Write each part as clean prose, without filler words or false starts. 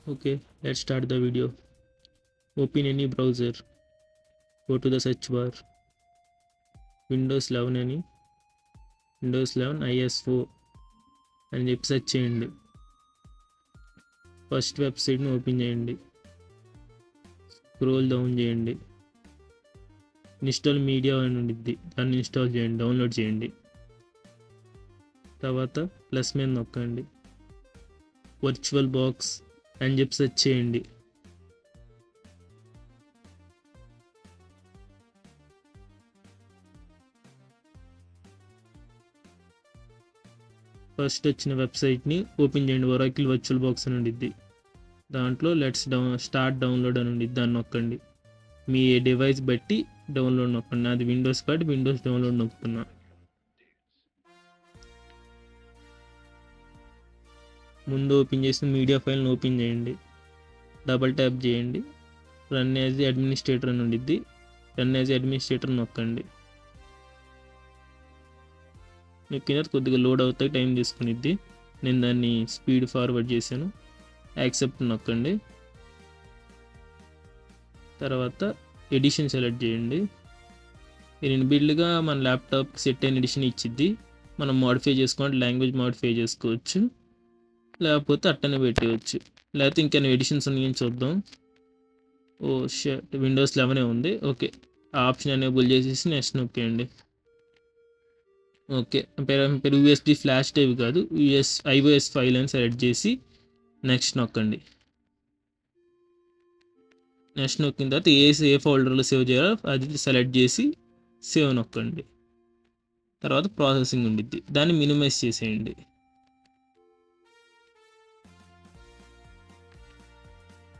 Okay, let's start the video. Open any browser. Go to the search bar. Windows 11 అని Windows 11 ISO అని చెప్పి search చేయండి. First వెబ్సైట్ని open చేయండి. Scroll down చేయండి. ఇన్స్టాల్ మీడియా అని ఉండిద్ది, దాన్ని ఇన్స్టాల్ చేయండి, డౌన్లోడ్ చేయండి. తర్వాత ప్లస్ మీద నొక్కండి. వర్చువల్ బాక్స్ అని చెప్పి సెర్చ్ చేయండి. ఫస్ట్ వచ్చిన వెబ్సైట్ని ఓపెన్ చేయండి. ఒరాకిల్ వర్చువల్ బాక్స్ అని ఉండిద్ది, దాంట్లో స్టార్ట్ డౌన్లోడ్ అని ఉండిద్ది, దాన్ని నొక్కండి. మీ డివైస్ బట్టి డౌన్లోడ్ నొక్కండి. అది విండోస్ బట్టి విండోస్ డౌన్లోడ్ నొక్కుతున్నా. ముందు ఓపెన్ చేసిన మీడియా ఫైల్ని ఓపెన్ చేయండి. డబల్ ట్యాప్ చేయండి. రన్ యాజ్ అడ్మినిస్ట్రేటర్ అని ఉండిద్ది, రన్ యాజ్ అడ్మినిస్ట్రేటర్ నొక్కండి. నొక్కిన కొద్దిగా లోడ్ అవుతాయి, టైం తీసుకునిద్ది. నేను దాన్ని స్పీడ్ ఫార్వర్డ్ చేశాను. యాక్సెప్ట్ నొక్కండి. తర్వాత ఎడిషన్ సెలెక్ట్ చేయండి. ఇది ఇన్బిల్డ్గా మన ల్యాప్టాప్ సెట్ అయిన ఎడిషన్ ఇచ్చిద్ది. మనం మోడిఫై చేసుకోవాలి, లాంగ్వేజ్ మోడిఫై చేసుకోవచ్చు, లేకపోతే అట్టనే పెట్టేయచ్చు. లేకపోతే ఇంకేమైనా ఎడిషన్స్ ఉన్నాయని చూద్దాం. ఓ షట్, విండోస్ 11 ఉంది. ఓకే, ఆ ఆప్షన్ ఎనేబుల్ చేసేసి నెక్స్ట్ నొక్కేయండి. ఓకే, పేరు యూఎస్బి ఫ్లాష్ డ్రైవ్ కాదు, ఐఓఎస్ ఫైల్ అని సెలెక్ట్ చేసి నెక్స్ట్ నొక్కండి. నెక్స్ట్ నొక్కిన తర్వాత ఏ ఫోల్డర్లో సేవ్ చేయాలో అది సెలెక్ట్ చేసి సేవ్ నొక్కండి. తర్వాత ప్రాసెసింగ్ ఉండిద్ది, దాన్ని మినిమైజ్ చేసేయండి.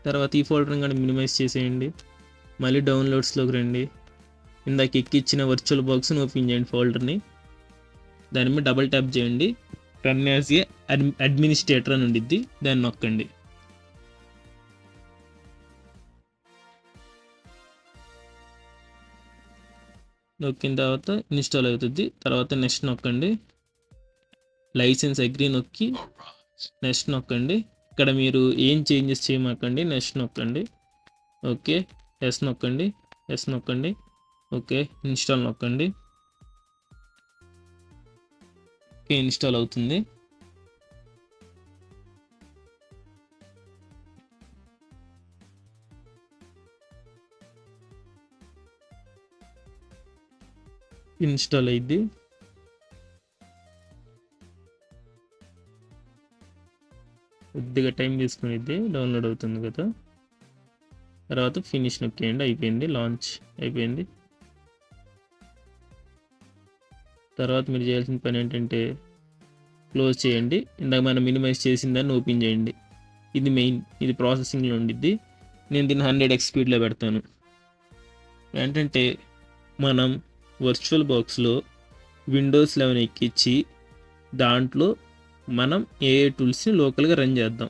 తర్వాత ఈ ఫోల్డర్ని కానీ మినిమైజ్ చేసేయండి. మళ్ళీ డౌన్లోడ్స్లోకి రండి. ఇందాక ఎక్కిచ్చిన వర్చువల్ బాక్స్ని ఓపెన్ చేయండి ఫోల్డర్ని. దాని మీద డబల్ ట్యాప్ చేయండి. రన్ యాజ్ ఏ అడ్మినిస్ట్రేటర్ అని ఉండిద్ది, దాన్ని నొక్కండి. నొక్కిన తర్వాత ఇన్స్టాల్ అవుతుంది. తర్వాత నెక్స్ట్ నొక్కండి. లైసెన్స్ అగ్రీ నొక్కి నెక్స్ట్ నొక్కండి. ఇక్కడ మీరు ఏం చేంజెస్ చేయమాకండి, నెక్స్ట్ నొక్కండి. ఓకే, ఎస్ నొక్కండి, ఎస్ నొక్కండి. ఓకే, ఇన్స్టాల్ నొక్కండి. ఓకే, ఇన్స్టాల్ అవుతుంది. ఇన్స్టాల్ అయింది. కొద్దిగా టైం తీసుకునిద్ది, డౌన్లోడ్ అవుతుంది కదా. తర్వాత ఫినిష్ నొక్కేయండి, అయిపోయింది, లాంచ్ అయిపోయింది. తర్వాత మీరు చేయాల్సిన పని ఏంటంటే క్లోజ్ చేయండి. ఇందాక మనం మినిమైజ్ చేసిన దాన్ని ఓపెన్ చేయండి. ఇది మెయిన్, ఇది ప్రాసెసింగ్లో ఉండిద్ది. నేను దీన్ని 100x స్పీడ్లో పెడతాను. ఏంటంటే మనం వర్చువల్ బాక్స్లో విండోస్ 11 ఎక్కించి దాంట్లో మనం ఏ టూల్స్ని లోకల్గా రన్ చేద్దాం.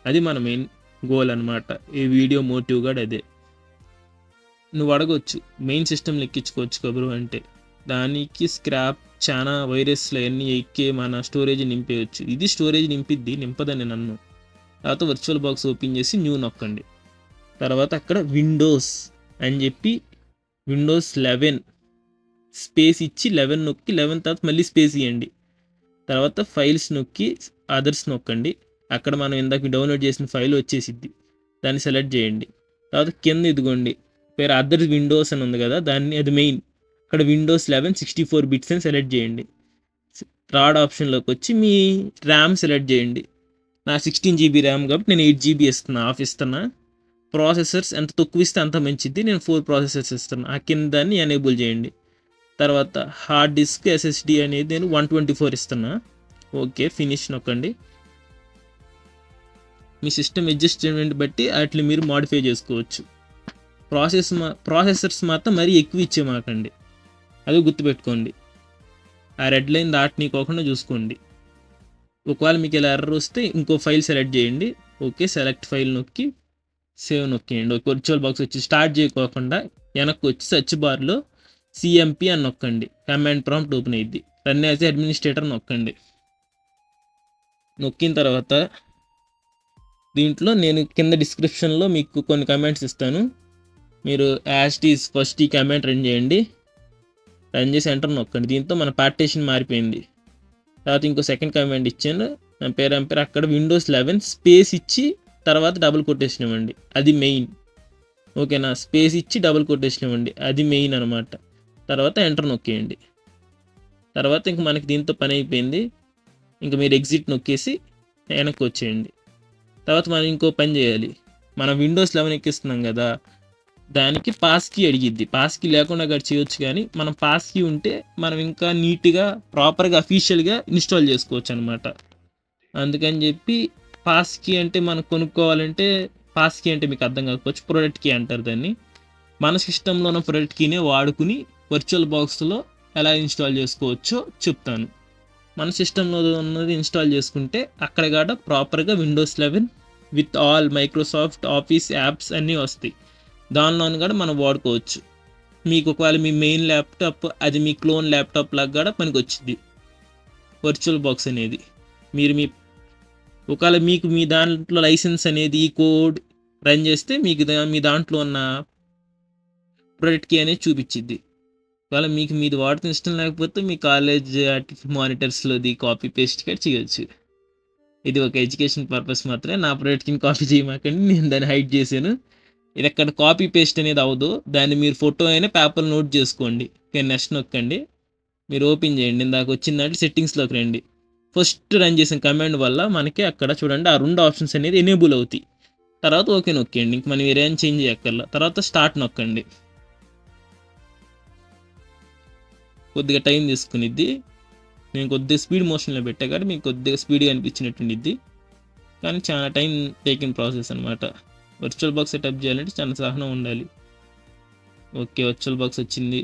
అది మన మెయిన్ గోల్ అనమాట. ఈ వీడియో మోటివ్ కూడా అదే. నువ్వు అడగొచ్చు, మెయిన్ సిస్టమ్లు ఎక్కించుకోవచ్చు కబురు అంటే. దానికి స్క్రాప్ చాలా వైరస్లు అన్నీ ఎక్కి మన స్టోరేజ్ నింపేయచ్చు. ఇది స్టోరేజ్ నింపదని నన్ను. తర్వాత వర్చువల్ బాక్స్ ఓపెన్ చేసి న్యూ నొక్కండి. తర్వాత అక్కడ విండోస్ అని చెప్పి విండోస్ 11 స్పేస్ ఇచ్చి 11 నొక్కి 11 తర్వాత మళ్ళీ స్పేస్ ఇవ్వండి. తర్వాత ఫైల్స్ నొక్కి అదర్స్ నొక్కండి. అక్కడ మనం ఇందాక డౌన్లోడ్ చేసిన ఫైల్ వచ్చేసిద్ది, దాన్ని సెలెక్ట్ చేయండి. తర్వాత కింద ఇదిగోండి పేరు అదర్ విండోస్ అని ఉంది కదా, దాన్ని అది మెయిన్. అక్కడ విండోస్ 11 64 బిట్స్ అని సెలెక్ట్ చేయండి. థర్డ్ ఆప్షన్లోకి వచ్చి మీ ర్యామ్ సెలెక్ట్ చేయండి. నా 16 GB ర్యామ్ కాబట్టి నేను 8 GB ఇస్తున్నా. ప్రాసెసర్స్ ఎంత తక్కువ ఇస్తే అంత మంచిది, నేను 4 ప్రాసెసర్స్ ఇస్తున్నా. ఆ కింద దాన్ని ఎనేబుల్ చేయండి. తర్వాత హార్డ్ డిస్క్ SSD అనేది నేను 124 ఇస్తున్నా. ఓకే, ఫినిష్ నొక్కండి. మీ సిస్టమ్ అడ్జస్ట్మెంట్ బట్టి వాటిని మీరు మాడిఫై చేసుకోవచ్చు. ప్రాసెసర్స్ మాత్రం మరీ ఎక్కువ ఇచ్చేమాకండి, అది గుర్తుపెట్టుకోండి. ఆ రెడ్ లైన్ దాటనీకోకుండా చూసుకోండి. ఒకవేళ మీకు ఇలా ఎర్రర్ వస్తే ఇంకో ఫైల్ సెలెక్ట్ చేయండి. ఓకే, సెలెక్ట్ ఫైల్ నొక్కి సేవ్ నొక్కేయండి. ఒక వర్చువల్ బాక్స్ వచ్చి స్టార్ట్ చేయకోకుండా వెనక్కి వచ్చి సర్చ్ బార్లో CMP అని నొక్కండి. కమాండ్ ప్రాంప్ట్ ఓపెన్ అయ్యిద్ది. రన్ యాజ్ అడ్మినిస్ట్రేటర్ నొక్కండి. నొక్కిన తర్వాత దీంట్లో నేను కింద డిస్క్రిప్షన్లో మీకు కొన్ని కమెంట్స్ ఇస్తాను. మీరు యాజ్ ఇట్ ఈస్ ఫస్ట్ ఈ కమెంట్ రన్ చేయండి. రన్ చేసి ఎంటర్ నొక్కండి. దీంతో మన పార్టీషన్ మారిపోయింది. తర్వాత ఇంకో సెకండ్ కమెంట్ ఇచ్చాను, ఎంపైర్ అక్కడ విండోస్ 11 స్పేస్ ఇచ్చి తర్వాత డబుల్ కొటేషన్ ఇవ్వండి, అది మెయిన్. ఓకేనా, స్పేస్ ఇచ్చి డబుల్ కొటేషన్ ఇవ్వండి, అది మెయిన్ అనమాట. తర్వాత ఎంటర్ నొక్కేయండి. తర్వాత ఇంక మనకి దీంతో పని అయిపోయింది. ఇంక మీరు ఎగ్జిట్ నొక్కేసి వెనక్కి వచ్చేయండి. తర్వాత మనం ఇంకో పని చేయాలి. మనం విండోస్ 11 ఎక్కిస్తున్నాం కదా, దానికి పాస్ కీ అడిగిద్ది. పాస్ కీ లేకుండా కూడా చేయొచ్చు, కానీ మనం పాస్ కీ ఉంటే మనం ఇంకా నీట్గా ప్రాపర్గా అఫీషియల్గా ఇన్స్టాల్ చేసుకోవచ్చు అనమాట. అందుకని చెప్పి పాస్ కీ అంటే మనం కొనుక్కోవాలంటే, పాస్ కీ అంటే మీకు అర్థం కాకపోవచ్చు, ప్రొడక్ట్ కీ అంటారు దాన్ని. మన సిస్టంలో ఉన్న ప్రొడక్ట్ కీనే వాడుకుని వర్చువల్ బాక్స్లో ఎలా ఇన్స్టాల్ చేసుకోవచ్చో చెప్తాను. మన సిస్టంలో ఉన్నది ఇన్స్టాల్ చేసుకుంటే అక్కడ కాడ ప్రాపర్గా Windows 11 with all Microsoft office apps అన్నీ వస్తాయి. దానిలోని కూడా మనం వాడుకోవచ్చు. మీకు ఒకవేళ మీ మెయిన్ ల్యాప్టాప్ అది మీ క్లోన్ ల్యాప్టాప్ లాగా కూడా పనికి వచ్చింది వర్చువల్ బాక్స్ అనేది. మీరు ఒకవేళ మీకు మీ దాంట్లో లైసెన్స్ అనేది ఈ కోడ్ రన్ చేస్తే మీకు మీ దాంట్లో ఉన్న ప్రొడక్ట్ కీ అనేది చూపించిద్ది. ఒకవేళ మీకు మీది వాడుతున్న ఇష్టం లేకపోతే మీ కాలేజ్ మానిటర్స్లోది కాపీ పేస్ట్ కూడా చేయొచ్చు. ఇది ఒక ఎడ్యుకేషన్ పర్పస్ మాత్రమే. నా ప్రొడక్ట్ కీని కాపీ చేయమాకండి, నేను దాన్ని హైడ్ చేశాను. ఇది ఎక్కడ కాపీ పేస్ట్ అనేది అవ్వదు. దాన్ని మీరు ఫోటో అయినా పేపర్ నోట్ చేసుకోండి. నెక్స్ట్ నొక్కండి, మీరు ఓపెన్ చేయండి. ఇందాక వచ్చిందంటే సెట్టింగ్స్లోకి రండి. ఫస్ట్ రన్ చేసిన కమాండ్ వల్ల మనకి అక్కడ చూడండి ఆ 2 ఆప్షన్స్ అనేది ఎనేబుల్ అవుతాయి. తర్వాత ఓకే నొక్కండి, ఇంక మనం వేరేం చేంజ్ చేయక్కర్లా. తర్వాత స్టార్ట్ నొక్కండి. కొద్దిగా టైం తీసుకునిద్ది. నేను కొద్దిగా స్పీడ్ మోషన్లో పెట్టా కానీ మీకు కొద్దిగా స్పీడ్గా అనిపించినట్టుండిద్ది, కానీ చాలా టైం టేకింగ్ ప్రాసెస్ అనమాట. వర్చువల్ బాక్స్ సెటప్ చేయాలంటే చాలా సహనం ఉండాలి. ఓకే, వర్చువల్ బాక్స్ వచ్చింది.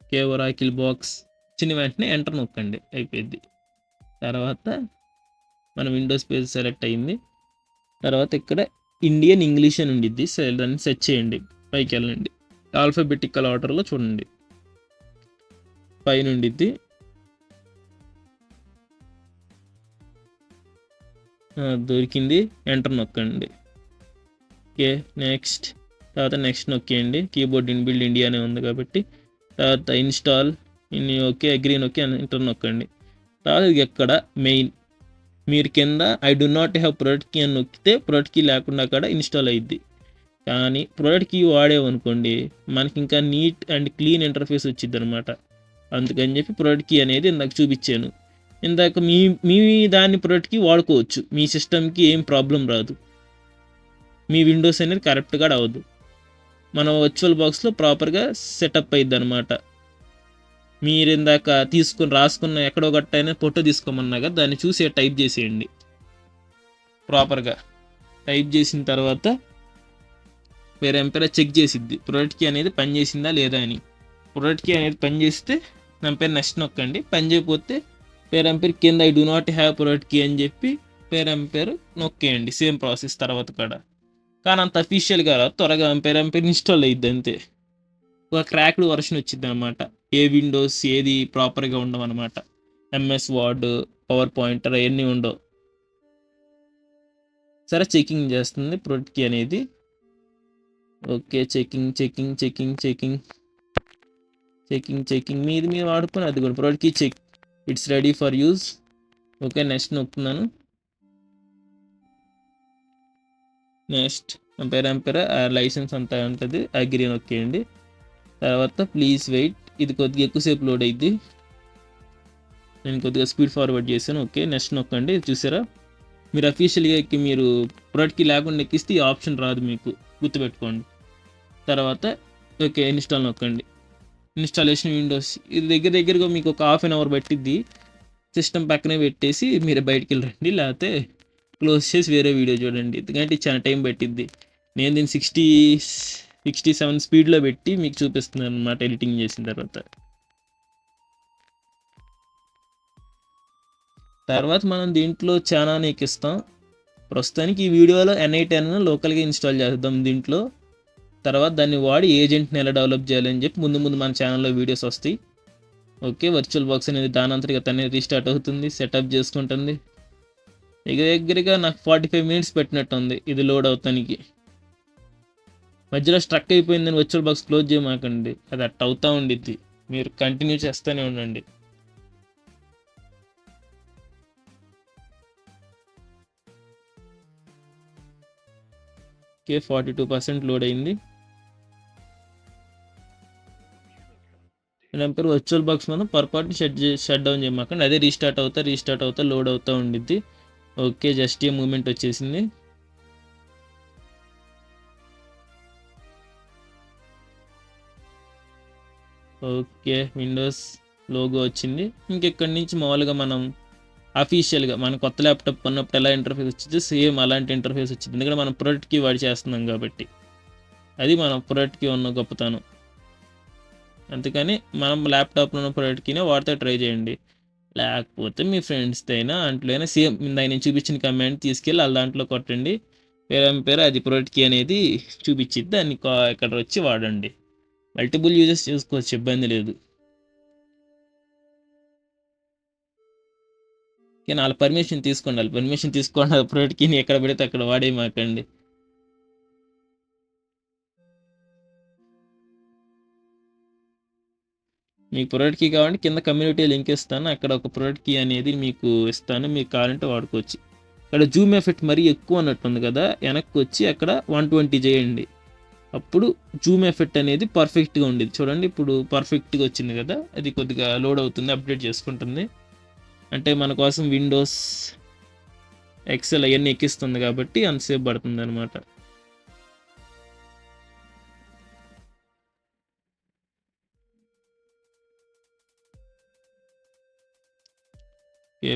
ఓకే, ఒరాకిల్ బాక్స్ చిన్న వెంటనే ఎంటర్ నొక్కండి, అయిపోయింది. తర్వాత మన విండోస్ పేజ్ సెలెక్ట్ అయింది. తర్వాత ఇక్కడ ఇండియన్ ఇంగ్లీష్ అని ఉండిద్ది, దాన్ని సెట్ చేయండి. పైకి వెళ్ళండి, ఆల్ఫాబెటికల్ ఆర్డర్లో చూడండి, పైన ఉండిద్ది. దొరికింది, ఎంటర్ నొక్కండి. Okay, next. తర్వాత నెక్స్ట్ నొక్కేయండి. కీబోర్డ్ ఇన్బిల్డ్ ఇండియా అనే ఉంది కాబట్టి. తర్వాత ఇన్స్టాల్ ఓకే, అగ్రీ నొక్కి ఎంటర్ నొక్కండి. తర్వాత ఇది ఎక్కడ మెయిన్ మీరు కింద I do not have product key అని నొక్కితే ప్రొడక్ట్ కీ లేకుండా కూడా ఇన్స్టాల్ అయ్యిద్ది. కానీ ప్రొడక్ట్ కీ వాడేవనుకోండి మనకి ఇంకా నీట్ అండ్ క్లీన్ ఇంటర్ఫేస్ వచ్చింది అనమాట. అందుకని చెప్పి ప్రొడక్ట్ కీ అనేది ఇందాక చూపించాను. ఇందాక మీ దాన్ని ప్రొడక్ట్ కీ వాడుకోవచ్చు, మీ సిస్టమ్కి ఏం ప్రాబ్లం రాదు, మీ విండోస్ అనేది కరెక్ట్గా అవ్వదు. మన వర్చువల్ బాక్స్లో ప్రాపర్గా సెటప్ అయ్యిద్ది అనమాట. మీరు ఇందాక రాసుకున్న ఎక్కడో గట్టైనా ఫోటో తీసుకోమన్నాగా దాన్ని చూసి టైప్ చేసేయండి. ప్రాపర్గా టైప్ చేసిన తర్వాత వేరే ఎంపైర్ చెక్ చేసిద్ది ప్రొడక్ట్ కీ అనేది పనిచేసిందా లేదా అని. ప్రొడక్ట్ కీ అనేది పనిచేస్తే ఎంపైర్ నెక్స్ట్ నొక్కండి. పని చేయకపోతే పేర్ ఎంపైర్ కింద I do not have product key అని చెప్పి పేర్ ఎంపైర్ నొక్కేయండి. సేమ్ ప్రాసెస్ తర్వాత కూడా, కానీ అంత అఫీషియల్గా రాదు, త్వరగా పేర్ ఎంపైర్ ఇన్స్టాల్ అయ్యిద్ది అంతే. ఒక క్రాక్డ్ వర్షన్ వచ్చింది అనమాట. ఏ విండోస్ ఏది ప్రాపర్గా ఉండవు అనమాట. ఎంఎస్ వర్డ్, పవర్ పాయింటర్ అవన్నీ ఉండవు. సరే, చెకింగ్ చేస్తుంది ప్రొడక్ట్ కీ అనేది. Okay, checking checking checking checking checking checking మీది మీరు వాడుకొని అది కూడా product key check, it's ready for use. Okay, next నొక్కుతున్నాను. నెక్స్ట్ ఎంపైర్ లైసెన్స్ అంతా ఉంటుంది, అగ్రీ నొక్కేయండి. తర్వాత ప్లీజ్ వెయిట్, ఇది కొద్దిగా ఎక్కువసేపు లోడ్ అయ్యిద్ది, నేను కొద్దిగా స్పీడ్ ఫార్వర్డ్ చేశాను. ఓకే, నెక్స్ట్ నొక్కండి. చూసారా, మీరు అఫీషియల్గా ఎక్కి మీరు ప్రొడక్ట్ కీ లేకుండా ఎక్కిస్తే ఈ ఆప్షన్ రాదు, మీకు గుర్తుపెట్టుకోండి. తర్వాత ఓకే, ఇన్స్టాల్ నొక్కండి. ఇన్స్టాలేషన్ విండోస్ ఇది దగ్గరగా మీకు ఒక ½ an hour పట్టిద్ది. సిస్టమ్ పక్కనే పెట్టేసి మీరు బయటికి వెళ్ళండి, లేకపోతే క్లోజ్ చేసి వేరే వీడియో చూడండి, ఎందుకంటే చాలా టైం పట్టిద్ది. నేను దీన్ని 67 స్పీడ్లో పెట్టి మీకు చూపిస్తున్నాను అనమాట ఎడిటింగ్ చేసిన తర్వాత మనం దీంట్లో చాలా ఎక్కిస్తాం. ప్రస్తుతానికి ఈ వీడియోలో NI10 లోకల్గా ఇన్స్టాల్ చేద్దాం దీంట్లో. తర్వాత దాన్ని వాడి ఏజెంట్ని ఎలా డెవలప్ చేయాలని చెప్పి ముందు ముందు మన ఛానల్లో వీడియోస్ వస్తాయి. ఓకే, వర్చువల్ బాక్స్ అనేది దానంతటిగా తనే రీస్టార్ట్ అవుతుంది, సెటప్ చేసుకుంటుంది. దగ్గరగా నాకు 45 మినిట్స్ పెట్టినట్టుంది ఇది లోడ్ అవుతానికి. మధ్యలో స్ట్రక్ అయిపోయిందని వర్చువల్ బాక్స్ క్లోజ్ చేయమాకండి, అది అట్ట అవుతూ ఉండిద్ది, మీరు కంటిన్యూ చేస్తూనే ఉండండి. ఓకే, 42% లోడ్ అయింది. దాని పేరు వర్చువల్ బాక్స్ మనం పొరపాటు షట్ డౌన్ చేయమాకండి, అదే రీస్టార్ట్ అవుతా లోడ్ అవుతూ ఉండిద్ది. ఓకే, జస్ట్ ఏ మూమెంట్ వచ్చేసింది. ఓకే, విండోస్ లోగో వచ్చింది. ఇంకెక్కడి నుంచి మామూలుగా మనం అఫీషియల్గా మన కొత్త ల్యాప్టాప్ కొన్నప్పుడు ఎలా ఇంటర్ఫేస్ వచ్చింది సేమ్ అలాంటి ఇంటర్ఫేస్ వచ్చింది, ఎందుకంటే మనం ప్రొడక్ట్కి వాడి చేస్తున్నాం కాబట్టి. అది మన ప్రొడక్ట్కి ఉన్న గొప్పతనం. అందుకని మనం ల్యాప్టాప్లో ఉన్న ప్రొడక్ట్కినే వాడితే ట్రై చేయండి. లేకపోతే మీ ఫ్రెండ్స్తో అయినా అంట్లోనే సేమ్ ఇందాక నేను చూపించిన కమాండ్ తీసుకెళ్ళి వాళ్ళ దాంట్లో కొట్టండి, పేరు అది ప్రొడక్ట్కి అనేది చూపించిద్ది, దాన్ని ఇక్కడ వచ్చి వాడండి. మల్టిపుల్ యూజెస్ చేసుకోవచ్చు, ఇబ్బంది లేదు. కానీ వాళ్ళ పర్మిషన్ తీసుకోండి, వాళ్ళ పర్మిషన్ తీసుకోండి. ప్రొడక్ట్కి ఎక్కడ పెడితే అక్కడ వాడేమాకండి. మీకు ప్రొడక్ట్ కీ కావాలంటే కింద కమ్యూనిటీ లింక్ ఇస్తాను, అక్కడ ఒక ప్రొడక్ట్ కీ అనేది మీకు ఇస్తాను, మీకు కావాలంటే వాడుకోవచ్చు. ఇక్కడ జూమ్ ఎఫెక్ట్ మరీ ఎక్కువ అన్నట్టుంది కదా, వెనక్కి వచ్చి అక్కడ 120 చేయండి, అప్పుడు జూమ్ ఎఫెక్ట్ అనేది పర్ఫెక్ట్గా ఉండేది. చూడండి ఇప్పుడు పర్ఫెక్ట్గా వచ్చింది కదా, అది కొద్దిగా లోడ్ అవుతుంది, అప్డేట్ చేసుకుంటుంది. అంటే మన కోసం విండోస్ ఎక్సెల్ అవన్నీ ఎక్కిస్తుంది కాబట్టి అంతసేపు పడుతుంది అనమాట.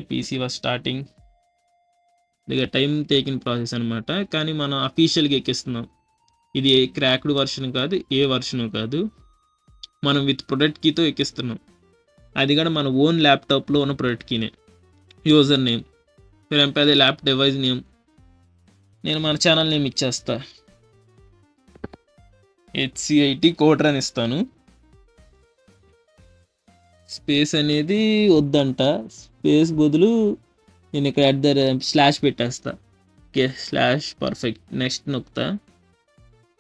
పీసీ వాజ్ స్టార్టింగ్, ఇక టైం టేకింగ్ ప్రాసెస్ అనమాట. కానీ మనం అఫీషియల్గా ఎక్కిస్తున్నాం, ఇది క్రాక్డ్ వర్షన్ కాదు, ఏ వర్షన్ కాదు, మనం విత్ ప్రొడక్ట్ కీతో ఎక్కిస్తున్నాం. అది కూడా మన ఓన్ ల్యాప్టాప్లో ఉన్న ప్రొడక్ట్ కీనే. యూజర్ నేమ్ అదే ల్యాప్ డివైస్ నేమ్, నేను మన ఛానల్ నేమ్ ఇచ్చేస్తా, HCIT కోడ్ర్ అని ఇస్తాను. స్పేస్ అనేది వద్దంట, స్పేస్ బదులు నేను ఇక్కడ స్లాష్ పెట్టేస్తా. Okay, slash perfect. నెక్స్ట్ నొక్కుతా,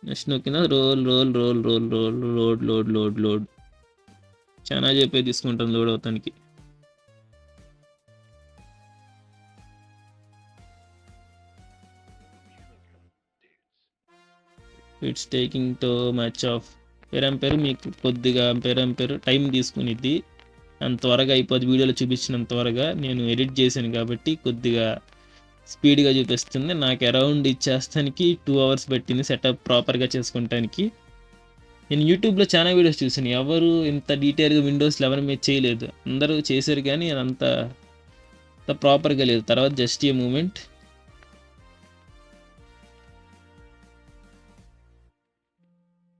నెక్స్ట్ నొక్కిన roll roll roll roll roll load load load load చాలా చెప్పే తీసుకుంటాను లోడ్ అవుతానికి. It's taking too much of పేరు మీకు కొద్దిగా పేరు టైం తీసుకునిద్ది, అంత త్వరగా అయిపోద్ది. వీడియోలో చూపించినంత త్వరగా నేను ఎడిట్ చేశాను కాబట్టి కొద్దిగా స్పీడ్గా చూపిస్తుంది. నాకు అరౌండ్ ఇచ్చేస్తానికి 2 hours పెట్టింది సెటప్ ప్రాపర్గా చేసుకుంటానికి. నేను యూట్యూబ్లో చాలా వీడియోస్ చూసాను, ఎవరు ఇంత డీటెయిల్గా విండోస్ 11 మీద చేయలేదు, అందరూ చేశారు కానీ అదంతా ప్రాపర్గా లేదు. తర్వాత just a moment.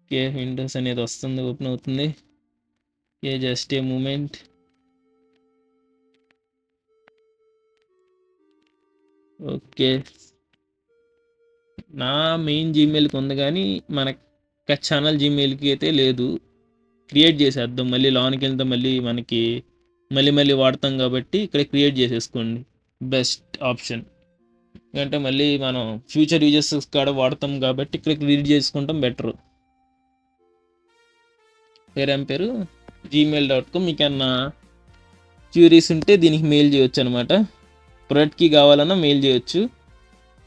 Okay, Windows అనేది వస్తుంది, ఓపెన్ అవుతుంది. Okay, just a moment. Okay, నా మెయిన్ జీమెయిల్కి ఉంది కానీ మన ఛానల్ జీమెయిల్కి అయితే లేదు. క్రియేట్ చేసేద్దాం, మళ్ళీ లోనికి వెళ్తే మళ్ళీ మనకి మళ్ళీ వాడతాం కాబట్టి ఇక్కడ క్రియేట్ చేసేసుకోండి, బెస్ట్ ఆప్షన్. ఎందుకంటే మళ్ళీ మనం ఫ్యూచర్ యూజెస్ కాడ వాడతాం కాబట్టి ఇక్కడ క్రియేట్ చేసుకుంటాం బెటరు. పేరు gmail.com. మీకు ఏమన్నా క్యూరీస్ ఉంటే దీనికి మెయిల్ చేయొచ్చు అనమాట, ప్రొడక్ట్కి కావాలన్నా మెయిల్ చేయొచ్చు.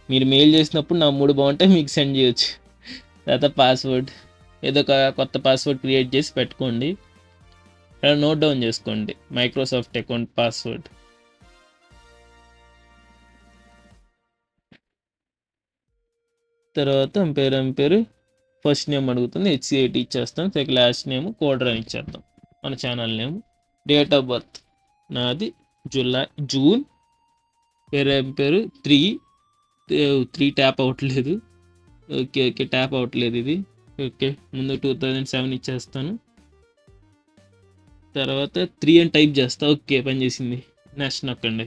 మీరు మెయిల్ చేసినప్పుడు నా మూడు బాగుంటే మీకు సెండ్ చేయొచ్చు. తర్వాత పాస్వర్డ్ ఏదో ఒక కొత్త పాస్వర్డ్ క్రియేట్ చేసి పెట్టుకోండి, నోట్ డౌన్ చేసుకోండి, మైక్రోసాఫ్ట్ అకౌంట్ పాస్వర్డ్. తర్వాత పేరు ఫస్ట్ నేమ్ అడుగుతుంది, HCIT ఇచ్చేస్తాం. లాస్ట్ నేమ్ కోడ్ర్ అని ఇచ్చేద్దాం, మన channel name. Date of birth నాది జూన్. పేరు 3 ట్యాప్ అవ్వట్లేదు. ఓకే ట్యాప్ అవ్వట్లేదు ఇది. ఓకే, ముందు 2007 ఇచ్చేస్తాను, తర్వాత 3 అని టైప్ చేస్తా. ఓకే, పని చేసింది. నెక్స్ట్ నొక్కండి.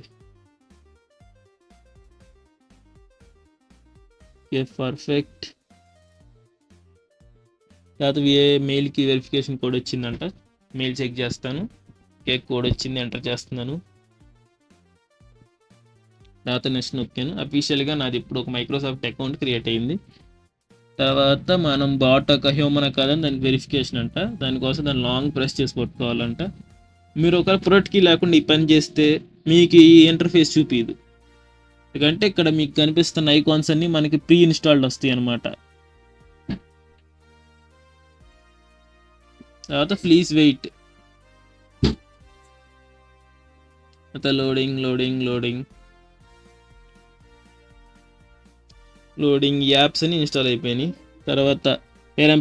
Okay, perfect. తర్వాత మెయిల్కి వెరిఫికేషన్ కోడ్ వచ్చిందంట, మెయిల్ చెక్ చేస్తాను. కోడ్ వచ్చింది, ఎంటర్ చేస్తున్నాను. తర్వాత నెక్స్ట్ నొక్కాను. అఫీషియల్గా నాది ఇప్పుడు ఒక మైక్రోసాఫ్ట్ అకౌంట్ క్రియేట్ అయ్యింది. తర్వాత మనం బాట్ ఒక హ్యూమన్ కాదని దానికి వెరిఫికేషన్ అంట. దానికోసం దాన్ని లాంగ్ ప్రెస్ చేసి పట్టుకోవాలంట. మీరు ఒక ప్రొడక్ట్కి లేకుండా ఈ పని చేస్తే మీకు ఈ ఇంటర్ఫేస్ చూపిదు. ఎందుకంటే ఇక్కడ మీకు కనిపిస్తున్న ఐకాన్స్ అన్ని మనకి ప్రీ ఇన్స్టాల్డ్ వస్తాయి అన్నమాట. తర్వాత ప్లీజ్ వెయిట్. తర్వాత లోడింగ్ యాప్స్ అని ఇన్స్టాల్ అయిపోయినాయి. తర్వాత పేరు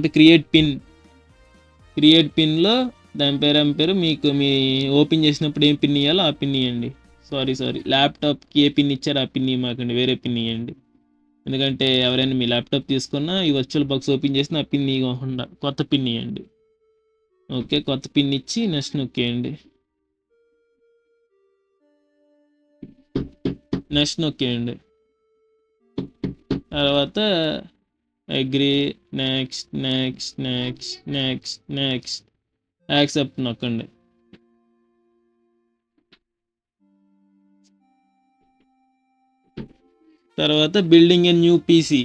క్రియేట్ పిన్లో దాని పేరు మీకు మీ ఓపెన్ చేసినప్పుడు ఏం పిన్ ఇవ్వాలో ఆ పిన్ ఇవ్వండి. సారీ ల్యాప్టాప్కి ఏ పిన్ ఇచ్చారో ఆ పిన్ ఇవ్వకండి, వేరే పిన్ ఇవ్వండి. ఎందుకంటే ఎవరైనా మీ ల్యాప్టాప్ తీసుకున్నా ఈ వర్చువల్ బాక్స్ ఓపెన్ చేసిన ఆ పిన్ ఇవ్వకుండా కొత్త పిన్ ఇవ్వండి. ఓకే, కొత్త పిన్ ఇచ్చి నెక్స్ట్ నొక్కేయండి. తర్వాత అగ్రీ, నెక్స్ట్ యాక్సెప్ట్ నొక్కండి. తర్వాత బిల్డింగ్ ఏ న్యూ పీసీ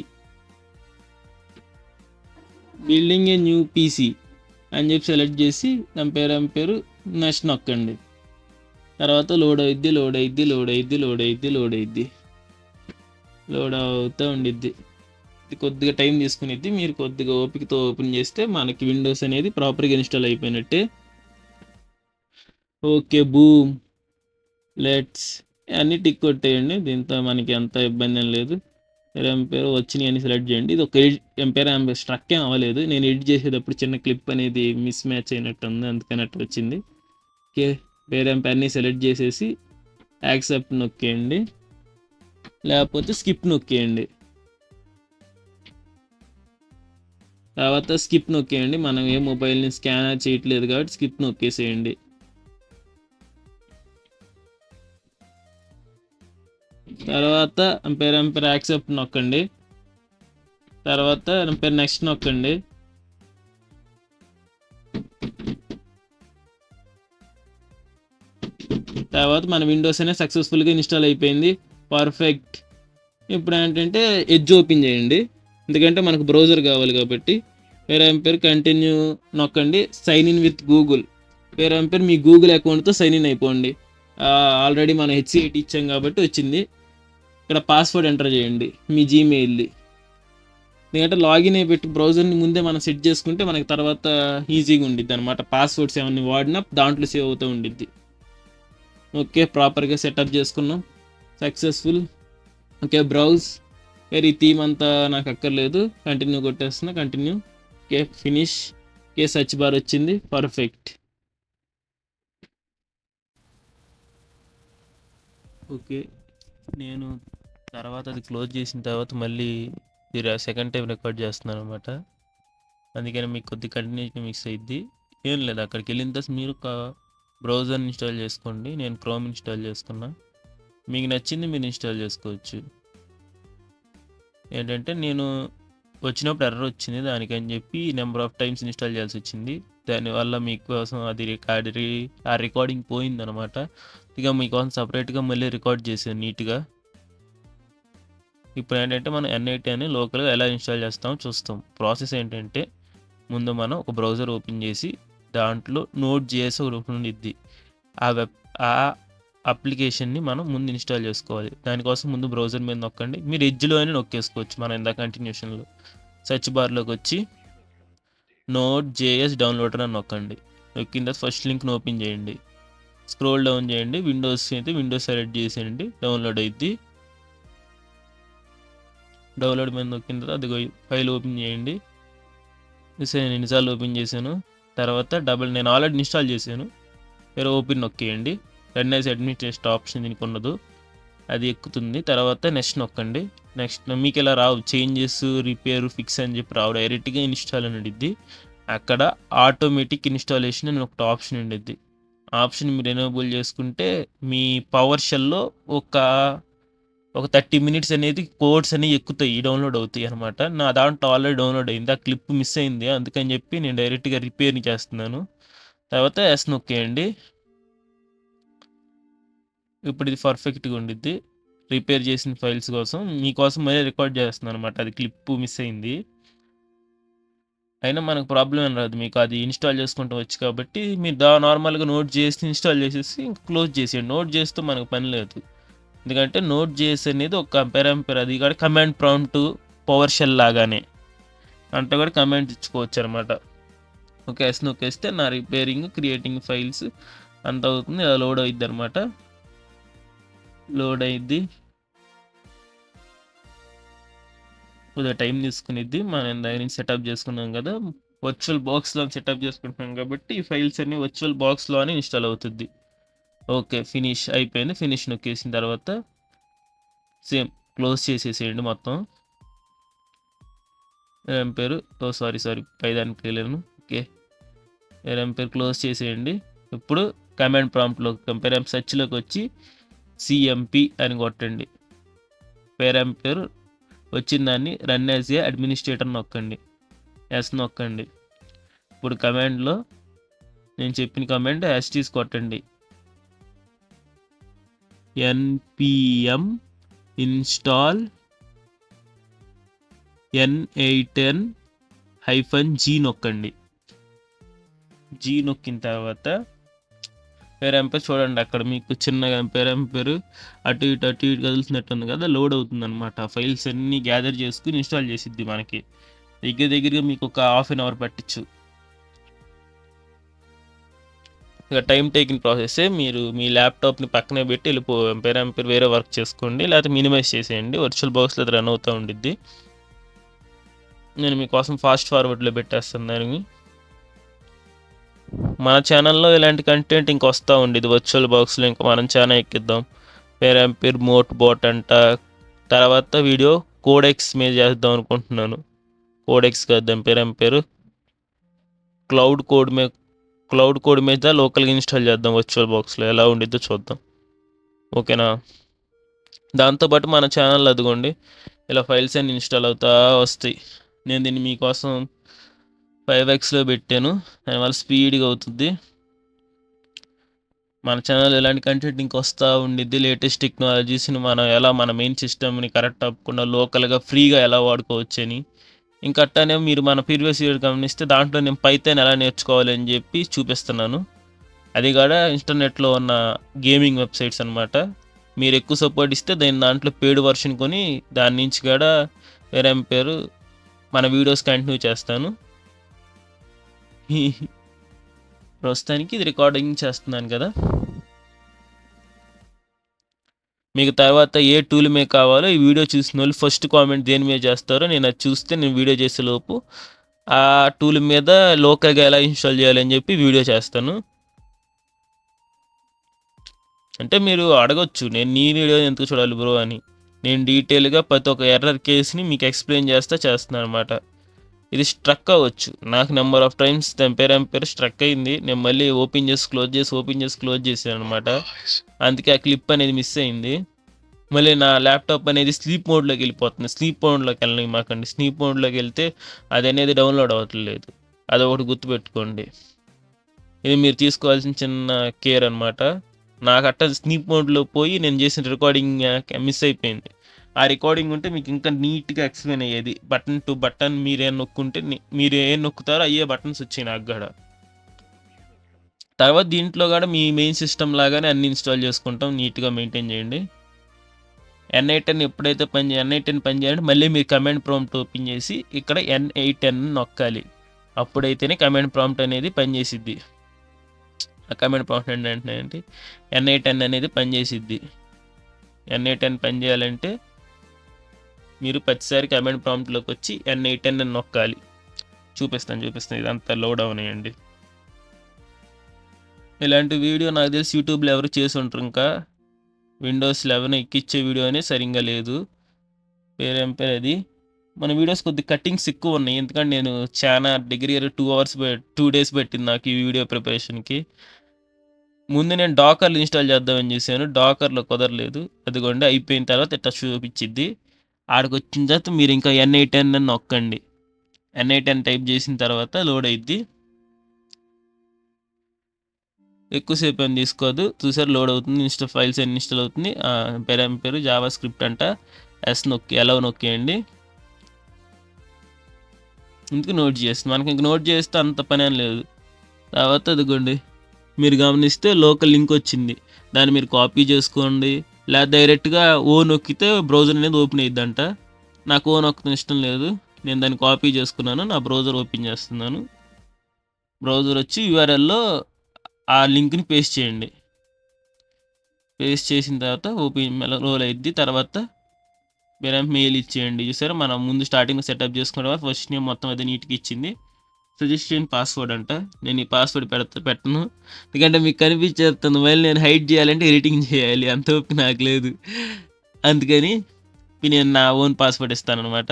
అని చెప్పి సెలెక్ట్ చేసి దాని పేరు నెక్స్ట్ నొక్కండి. తర్వాత లోడ్ అవుతూ ఉండిద్ది. ఇది కొద్దిగా టైం తీసుకునిద్ది. మీరు కొద్దిగా ఓపికతో ఓపెన్ చేస్తే మనకి విండోస్ అనేది ప్రాపర్గా ఇన్స్టాల్ అయిపోయినట్టే. ఓకే, బూమ్, లెట్స్ అన్నీ టిక్ కొట్టేయండి. దీంతో మనకి ఎంత ఇబ్బంది ఏం లేదు. పేరు వచ్చినాయి అని సెలెక్ట్ చేయండి. ఇది ఒక పేరు స్ట్రక్ ఏం అవ్వలేదు. నేను ఎడిట్ చేసేటప్పుడు చిన్న క్లిప్ అనేది మిస్ మ్యాచ్ అయినట్టు ఉంది, అందుకని అట్లా వచ్చింది. ఓకే, పేరుని సెలెక్ట్ చేసేసి యాక్సెప్ట్ నొక్కేయండి, లేకపోతే స్కిప్ నొక్కేయండి. తర్వాత స్కిప్ నొక్కేయండి. మనం ఏ మొబైల్ని స్కానర్ చేయట్లేదు కాబట్టి స్కిప్ నొక్కేసేయండి. తర్వాత పేరు యాక్సెప్ట్ నొక్కండి. తర్వాత నెక్స్ట్ నొక్కండి. తర్వాత మన విండోస్ అనేది సక్సెస్ఫుల్గా ఇన్స్టాల్ అయిపోయింది. పర్ఫెక్ట్. ఇప్పుడు ఏంటంటే ఎడ్జ్ ఓపెన్ చేయండి, ఎందుకంటే మనకు బ్రౌజర్ కావాలి కాబట్టి. పేరు కంటిన్యూ నొక్కండి. Sign in with Google. పేరు మీ గూగుల్ అకౌంట్తో సైన్ ఇన్ అయిపోండి. ఆల్రెడీ మనం HC8 ఇచ్చాం కాబట్టి వచ్చింది. ఇక్కడ పాస్వర్డ్ ఎంటర్ చేయండి, మీ జీమెయిల్ది. ఎందుకంటే లాగిన్ అయిపెట్టి బ్రౌజర్ని ముందే మనం సెట్ చేసుకుంటే మనకి తర్వాత ఈజీగా ఉండిద్ది అనమాట. పాస్వర్డ్స్ ఏమన్నా వాడినా దాంట్లో సేవ్ అవుతూ ఉండిద్ది. ఓకే, ప్రాపర్గా సెటప్ చేసుకున్నాం, సక్సెస్ఫుల్. Okay, browse. ఈ థీమ్ అంతా నాకు అక్కర్లేదు, కంటిన్యూ కొట్టేస్తున్నా. Continue. Okay, finish. Okay, search bar వచ్చింది. పర్ఫెక్ట్. ఓకే, నేను తర్వాత అది క్లోజ్ చేసిన తర్వాత మళ్ళీ సెకండ్ టైం రికార్డ్ చేస్తున్నాను అనమాట. అందుకని మీకు కొద్ది కంటిన్యూషన్ మిక్స్ అయ్యిద్ది. ఏం లేదు, అక్కడికి వెళ్ళిన తర్వాత మీరు ఒక బ్రౌజర్ని ఇన్స్టాల్ చేసుకోండి. నేను క్రోమ్ ఇన్స్టాల్ చేసుకున్నా. మీకు నచ్చింది మీరు ఇన్స్టాల్ చేసుకోవచ్చు. ఏంటంటే నేను వచ్చినప్పుడు ఎర్రర్ వచ్చింది, దానికని చెప్పి నెంబర్ ఆఫ్ టైమ్స్ ఇన్స్టాల్ చేయాల్సి వచ్చింది. దానివల్ల మీకోసం అది ఆ రికార్డింగ్ పోయిందనమాట. ఇక మీకోసం సపరేట్గా మళ్ళీ రికార్డ్ చేశాను నీట్గా. ఇప్పుడు ఏంటంటే మనం N8 అని లోకల్గా ఎలా ఇన్స్టాల్ చేస్తామో చూస్తాం. ప్రాసెస్ ఏంటంటే ముందు మనం ఒక బ్రౌజర్ ఓపెన్ చేసి దాంట్లో Node.js ఓపెన్ ఉండిద్ది. ఆ అప్లికేషన్ని మనం ముందు ఇన్స్టాల్ చేసుకోవాలి. దానికోసం ముందు బ్రౌజర్ మీద నొక్కండి. మీరు ఎడ్జ్లో అని నొక్కేసుకోవచ్చు. మనం ఇందా కంటిన్యూషన్లో సెర్చ్ బార్లోకి వచ్చి Node.js డౌన్లోడర్ అని నొక్కండి. నొక్కిన తర్వాత ఫస్ట్ లింక్ని ఓపెన్ చేయండి, స్క్రోల్ డౌన్ చేయండి. విండోస్ అయితే విండోస్ సెలెక్ట్ చేసేయండి, డౌన్లోడ్ అయ్యిద్ది. డౌన్లోడ్ మీద నొక్కిన తర్వాత అది ఫైల్ ఓపెన్ చేయండి. నేను ఎన్నిసార్లు ఓపెన్ చేశాను. తర్వాత నేను ఆల్రెడీ ఇన్స్టాల్ చేశాను. వేరే ఓపెన్ నొక్కేయండి. రన్నైజ్ అడ్మినిస్ట్రేషన్ ఆప్షన్ దీనికి ఉండదు, అది ఎక్కుతుంది. తర్వాత నెక్స్ట్ నొక్కండి. నెక్స్ట్ మీకు ఇలా రావు చేంజెస్, రిపేర్, ఫిక్స్ అని చెప్పి రావు, డైరెక్ట్గా ఇన్స్టాల్ అని ఉండిద్ది. అక్కడ ఆటోమేటిక్ ఇన్స్టాలేషన్ అని ఒకటి ఆప్షన్ ఉండిద్ది. ఆప్షన్ మీరు ఎనేబుల్ చేసుకుంటే మీ పవర్ షెల్లో ఒక ఒక 30 మినిట్స్ అనేది కోడ్స్ అనేవి ఎక్కుతాయి, డౌన్లోడ్ అవుతాయి అనమాట. నా దాంట్లో ఆల్రెడీ డౌన్లోడ్ అయింది, ఆ క్లిప్ మిస్ అయింది, అందుకని చెప్పి నేను డైరెక్ట్గా రిపేర్ని చేస్తున్నాను. తర్వాత ఎస్ నొక్కేయండి. ఇప్పుడు ఇది పర్ఫెక్ట్గా ఉండిద్ది. రిపేర్ చేసిన ఫైల్స్ కోసం మీకోసం మళ్ళీ రికార్డ్ చేస్తున్నాను అనమాట. అది క్లిప్ మిస్ అయింది, అయినా మనకు ప్రాబ్లం ఏం రాదు, మీకు అది ఇన్స్టాల్ చేసుకుంటూ వచ్చు కాబట్టి మీరు నార్మల్గా నోట్ చేసి ఇన్స్టాల్ చేసేసి క్లోజ్ చేసేయండి. నోట్ చేస్తూ మనకు పని లేదు, ఎందుకంటే నోట్ చేసి అనేది ఒక పెరంపెర్, అది కూడా కమాండ్ ప్రాంప్ట్ పవర్ షెల్ లాగానే, అంటే కూడా కమాండ్ ఇచ్చుకోవచ్చు అనమాట. ఓకే, ఎస్ నొక్కేస్తే నా రిపేరింగ్ క్రియేటింగ్ ఫైల్స్ అంత అవుతుంది, అలా లోడ్ అవుద్ది అనమాట. లోడ్ అయ్యిద్ది, కొద్దిగా టైం తీసుకునిద్ది. మనం దాని సెటప్ చేసుకున్నాం కదా, వర్చువల్ బాక్స్లో సెటప్ చేసుకుంటున్నాం కాబట్టి ఈ ఫైల్స్ అన్ని వర్చువల్ బాక్స్లోనే ఇన్స్టాల్ అవుతుంది. ఓకే, ఫినిష్ అయిపోయింది. ఫినిష్ నొక్కేసిన తర్వాత సేమ్ క్లోజ్ చేసేసేయండి మొత్తం. పేరు సారీ పైదానికి వెళ్ళాను. ఓకే, పేరు క్లోజ్ చేసేయండి. ఇప్పుడు కమాండ్ ప్రాంప్ట్లో సెర్చ్లోకి వచ్చి సిఎంపి అని కొట్టండి. పేరు వచ్చిన దాన్ని రన్ యాజ్ ఏ అడ్మినిస్ట్రేటర్ నొక్కండి, ఎస్ నొక్కండి. ఇప్పుడు కమాండ్లో నేను చెప్పిన కమాండ్ యాస్టీస్ కొట్టండి. npm install n8n-g నొక్కండి. జీ నొక్కిన తర్వాత పేరంపేర్ చూడండి, అక్కడ మీకు చిన్నగా పేరంపేరు అటు ఇటు కదులుతున్నట్టుంది కదా, లోడ్ అవుతుంది అనమాట. ఫైల్స్ అన్నీ గ్యాదర్ చేసుకుని ఇన్స్టాల్ చేసిద్ది మనకి. దగ్గరగా మీకు ఒక ½ an hour పట్టచ్చు. ఇక టైం టేకింగ్ ప్రాసెస్. మీరు మీ ల్యాప్టాప్ని పక్కనే పెట్టి పేరంపేర్ వేరే వర్క్ చేసుకోండి, లేకపోతే మినిమైజ్ చేసేయండి. వర్చువల్ బాక్స్లో అది రన్ అవుతూ ఉండిద్ది. నేను మీకోసం ఫాస్ట్ ఫార్వర్డ్లో పెట్టేస్తాను దానికి. మన ఛానల్లో ఇలాంటి కంటెంట్ ఇంక వస్తూ ఉండేది వర్చువల్ బాక్స్లో, ఇంకా మనం చాలా ఎక్కిద్దాం. పేరంపేర్ మోట్ బాట్ అంట. తర్వాత వీడియో కోడెక్స్ మీద చేద్దాం అనుకుంటున్నాను. కోడెక్స్ కాద్దాం, పేరంపేరు క్లౌడ్ కోడ్ మీద లోకల్గా ఇన్స్టాల్ చేద్దాం వర్చువల్ బాక్స్లో, ఎలా ఉండిద్దో చూద్దాం. ఓకేనా? దాంతోపాటు మన ఛానల్ అదిగోండి ఇలా ఫైల్స్ అన్ని ఇన్స్టాల్ అవుతా వస్తాయి. నేను దీన్ని మీకోసం 5xలో పెట్టాను, దానివల్ల స్పీడ్గా అవుతుంది. మన ఛానల్ ఇలాంటి కంటెంట్ ఇంక వస్తూ ఉండిద్ది. లేటెస్ట్ టెక్నాలజీస్ని మనం ఎలా మన మెయిన్ సిస్టమ్ని కరెక్ట్ అవ్వకుండా లోకల్గా ఫ్రీగా ఎలా వాడుకోవచ్చు అని. ఇంకా అట్టనే మీరు మన ప్రీవియస్ ఇయర్ గమనిస్తే దాంట్లో నేను పైథాన్ ఎలా నేర్చుకోవాలి అని చెప్పి చూపిస్తున్నాను. అది కూడా ఇంటర్నెట్లో ఉన్న గేమింగ్ వెబ్సైట్స్ అనమాట. మీరు ఎక్కువ సపోర్ట్ ఇస్తే దాంట్లో పెయిడ్ వర్షన్ కొని దాని నుంచి కూడా పేరు మన వీడియోస్ కంటిన్యూ చేస్తాను. ప్రస్తుతానికి ఇది రికార్డింగ్ చేస్తున్నాను కదా. మీకు తర్వాత ఏ టూల్ మీద కావాలో ఈ వీడియో చూసిన వాళ్ళు ఫస్ట్ కామెంట్ దేని మీద చేస్తారో నేను అది చూస్తే నేను వీడియో చేసేలోపు ఆ టూల్ మీద లోకల్గా ఎలా ఇన్స్టాల్ చేయాలని చెప్పి వీడియో చేస్తాను. అంటే మీరు అడగొచ్చు, నేను నీ వీడియో ఎందుకు చూడాలి బ్రో అని. నేను డీటెయిల్గా ప్రతి ఒక్క ఎర్రర్ కేస్ని మీకు ఎక్స్ప్లెయిన్ చేస్తున్నాను అనమాట. ఇది స్ట్రక్ అవ్వచ్చు, నాకు నెంబర్ ఆఫ్ టైమ్స్ పేరు స్ట్రక్ అయింది. నేను మళ్ళీ ఓపెన్ చేసి క్లోజ్ చేసాను అనమాట. అందుకే ఆ క్లిప్ అనేది మిస్ అయింది. మళ్ళీ నా ల్యాప్టాప్ అనేది స్లీప్ మోడ్లోకి వెళ్ళిపోతుంది. స్లీప్ మోడ్లోకి వెళ్ళని మాకండి, స్లీప్ మోడ్లోకి వెళ్తే అది అనేది డౌన్లోడ్ అవ్వట్లేదు. అదొకటి గుర్తుపెట్టుకోండి, ఇది మీరు తీసుకోవాల్సిన చిన్న కేర్ అనమాట. నాకు అట్ట స్లీప్ మోడ్లో పోయి నేను చేసిన రికార్డింగ్ మిస్ అయిపోయింది. ఆ రికార్డింగ్ ఉంటే మీకు ఇంకా నీట్గా ఎక్స్ప్లెయిన్ అయ్యేది. బటన్ టు బటన్ మీరేం నొక్కుంటే మీరు ఏం నొక్కుతారో అయ్యే బటన్స్ వచ్చాయి నాకు కూడా. తర్వాత దీంట్లో కూడా మీ మెయిన్ సిస్టమ్ లాగానే అన్ని ఇన్స్టాల్ చేసుకుంటాం, నీట్గా మెయింటైన్ చేయండి. n8n ఎప్పుడైతే n8n పని చేయాలంటే మళ్ళీ మీరు కమాండ్ ప్రాంప్ట్ ఓపెన్ చేసి ఇక్కడ n8n నొక్కాలి, అప్పుడైతేనే కమాండ్ ప్రాంప్ట్ అనేది పనిచేసిద్ది. ఆ కమాండ్ ప్రాంప్ట్ ఏంటంటే n8n అనేది పనిచేసిద్ది. n8n పని చేయాలంటే మీరు ప్రతిసారి కమాండ్ ప్రాంప్ట్లోకి వచ్చి n8n నొక్కాలి. చూపిస్తాను ఇదంతా లోడ్ అవనాయండి. ఇలాంటి వీడియో నాకు తెలిసి యూట్యూబ్లో ఎవరు చేసి ఉంటారు, ఇంకా విండోస్ 11 ఎక్కిచ్చే వీడియో అనేది సరిగ్గా లేదు. అది మన వీడియోస్ కొద్దిగా కట్టింగ్స్ ఎక్కువ ఉన్నాయి, ఎందుకంటే నేను చాలా 2 days పెట్టింది నాకు ఈ వీడియో ప్రిపరేషన్కి. ముందు నేను డాకర్లు ఇన్స్టాల్ చేద్దామని చూశాను, డాకర్లో కుదరలేదు. అదిగోండి అయిపోయిన తర్వాత ఇట్లా చూపించిద్ది. ఆడికి వచ్చిన తర్వాత మీరు ఇంకా N8N అని నొక్కండి. N8N టైప్ చేసిన తర్వాత లోడ్ అయిద్ది. ఎక్కువసేపు ఏం తీసుకోదు, చూసారు లోడ్ అవుతుంది. ఫైల్స్ అన్ని ఇన్స్టాల్ అవుతుంది. పేరు జావా స్క్రిప్ట్ అంట. ఎలా నొక్కేయండి. ఇందుకు నోట్ చేస్తుంది. మనకి ఇంక నోట్ చేస్తే అంత పని ఏం లేదు. తర్వాత అదిగోండి మీరు గమనిస్తే లోకల్ లింక్ వచ్చింది, దాన్ని మీరు కాపీ చేసుకోండి. లేదా డైరెక్ట్గా నొక్కితే బ్రౌజర్ అనేది ఓపెన్ అయ్యిద్దంట. నాకు నొక్కడం ఇష్టం లేదు, నేను దాన్ని కాపీ చేసుకున్నాను. నా బ్రౌజర్ ఓపెన్ చేస్తున్నాను. బ్రౌజర్ వచ్చి యూఆర్ఎల్లో ఆ లింక్ని పేస్ట్ చేయండి. పేస్ట్ చేసిన తర్వాత ఓపెన్ రోల్ అయ్యిద్ది. తర్వాత మీరు మెయిల్ ఇచ్చేయండి. చూసారా మనం ముందు స్టార్టింగ్ సెటప్ చేసుకున్న ఫస్ట్ నేమ్ మొత్తం అదే నీట్గా ఇచ్చింది. సజెషన్ పాస్వర్డ్ అంట. నేను ఈ పాస్వర్డ్ పెట్టను, ఎందుకంటే మీకు కనిపించేస్తుంది. మళ్ళీ నేను హైడ్ చేయాలంటే ఎడిటింగ్ చేయాలి, అంత ఓపిక నాకు లేదు. అందుకని నేను నా ఓన్ పాస్వర్డ్ ఇస్తాను అనమాట.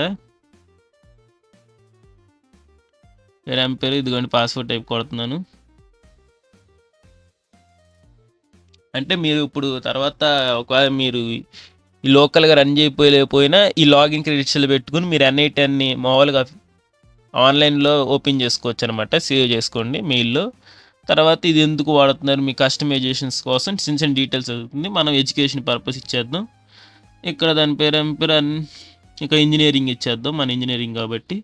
వేరే పేరు ఇదిగోండి పాస్వర్డ్ టైప్ కొడుతున్నాను. అంటే మీరు ఇప్పుడు తర్వాత ఒకవేళ మీరు ఈ లోకల్గా రన్ చేయలేకపోయినా ఈ లాగిన్ క్రెడిట్స్లో పెట్టుకుని మీరు N8Nని మామూలుగా ఆన్లైన్లో ఓపెన్ చేసుకోవచ్చు అనమాట. సేవ్ చేసుకోండి మెయిల్లో. తర్వాత ఇది ఎందుకు వాడుతున్నారు, మీ కస్టమైజేషన్స్ కోసం చిన్న డీటెయిల్స్ అవుతుంది. మనం ఎడ్యుకేషన్ పర్పస్ ఇచ్చేద్దాం. ఇక్కడ దాని పేరు ఇక ఇంజనీరింగ్ ఇచ్చేద్దాం, మన ఇంజనీరింగ్ కాబట్టి.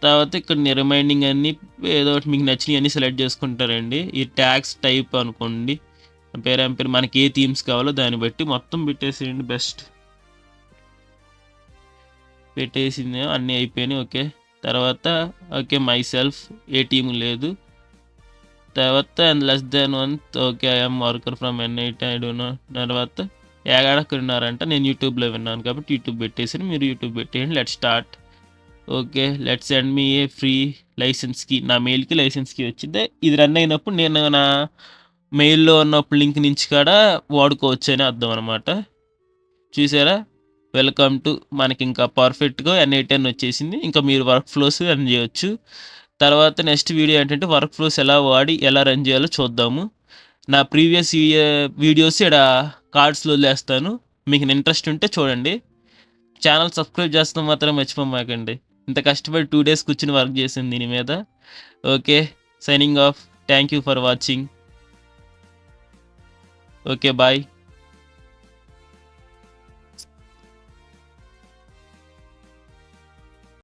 తర్వాత ఇక్కడ రిమైండింగ్ అన్నీ ఏదో ఒకటి మీకు నచ్చినవి అన్నీ సెలెక్ట్ చేసుకుంటారండి. ఈ ట్యాక్స్ టైప్ అనుకోండి, పేరు మనకి ఏ థీమ్స్ కావాలో దాన్ని బట్టి మొత్తం పెట్టేసేయండి. బెస్ట్ పెట్టేసింది, అన్నీ అయిపోయినాయి. ఓకే తర్వాత okay my self A team లేదు. తర్వాత less than 1 okay I'm worker from N8 I don't know. తర్వాత ఎక్కడ ఉన్నారంట, నేను యూట్యూబ్లో విన్నాను కాబట్టి యూట్యూబ్ పెట్టేసి మీరు యూట్యూబ్ పెట్టేయండి. Let start. Okay let send me a free లైసెన్స్కి, నా మెయిల్కి లైసెన్స్కి వచ్చిందే. ఇది రన్ అయినప్పుడు నేను నా మెయిల్లో ఉన్నప్పుడు లింక్ నుంచి కూడా వాడుకోవచ్చు అని అర్థం అనమాట. చూసారా, వెల్కమ్ టు, మనకి ఇంకా పర్ఫెక్ట్గా N8N వచ్చేసింది. ఇంకా మీరు వర్క్ ఫ్లోస్ రన్ చేయొచ్చు. తర్వాత నెక్స్ట్ వీడియో ఏంటంటే వర్క్ ఫ్లోస్ ఎలా వాడి ఎలా రన్ చేయాలో చూద్దాము. నా ప్రీవియస్ వీడియోస్ ఇక్కడ కార్డ్స్లో వదిలేస్తాను, మీకు ఇంట్రెస్ట్ ఉంటే చూడండి. ఛానల్ సబ్స్క్రైబ్ చేస్తాం మాత్రం మర్చిపోమాకండి. ఇంత కష్టపడి 2 days కూర్చుని వర్క్ చేసింది దీని మీద. Okay signing off. Thank you for watching. Okay bye.